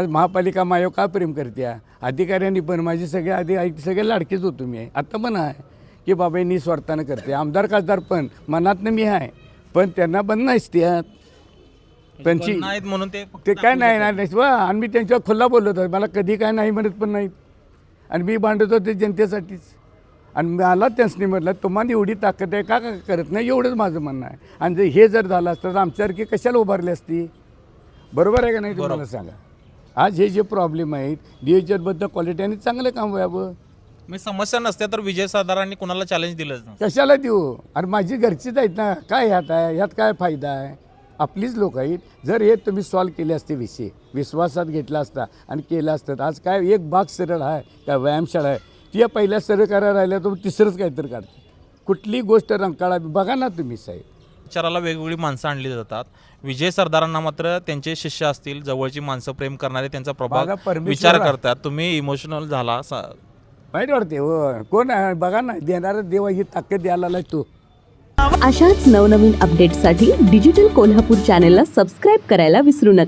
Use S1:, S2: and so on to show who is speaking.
S1: आज महापालिका माझ्यावर का प्रेम करते? अधिकाऱ्यांनी पण माझी सगळे लाडकेच होतो मी. आता पण आहे की बाबा निस्वार्थानं करते. आमदार खासदार पण मनातनं मी आहे, पण त्यांना पण नाहीच त्यात त्यांची
S2: नाहीत म्हणून
S1: ते काय नाही वा. आणि मी त्यांच्यावर खुल्ला बोलत होतो, मला कधी काय नाही म्हणत पण नाहीत. आणि मी भांडत होते जनतेसाठीच. आणि मला त्यांनी म्हटलं तुम्हाला एवढी ताकद आहे का करत नाही, एवढंच माझं म्हणणं आहे. आणि हे जर झालं असतं तर आमच्यासारखी कशाला उभारली असती? बरोबर आहे का नाही तुम्हाला सांगा. आज हे जे प्रॉब्लेम आहेत DHLबद्दल क्वालिटीने चांगलं काम व्हावं.
S2: मी समस्या नसत्या तर विजय सरदारांनी कुणाला चॅलेंज दिलंच ना.
S1: कशाला देऊ? अरे माझी घरचीच आहेत ना. काय ह्यात आहे? ह्यात काय फायदा आहे? आपलीच लोक आहेत. जर हे तुम्ही सॉल्व केले असते विषय, विश्वासात घेतला असता आणि केलं असतं, आज काय एक बाग सरळ आहे काय व्यायामशाळा आहे ती पहिल्या सरळ करायला राहिल्या तर तिसरंच काहीतरी काढते. कुठली गोष्ट रंकाळा बघा ना तुम्ही साहेब.
S2: विचाराला वेगवेगळी माणसं आणली जातात. विजय सरदारांना मात्र त्यांचे शिष्य असतील, जवळची माणसं प्रेम करणारे त्यांचा प्रभाव विचार करतात. तुम्ही इमोशनल झाला
S1: वाईट वाटते हो. कोण आहे बघा ना, देणारा देवा ही ताकद द्यायला तो.
S3: अशाच नवनवीन अपडेट्ससाठी डिजिटल कोल्हापूर चॅनेलला सबस्क्राईब करायला विसरू नका.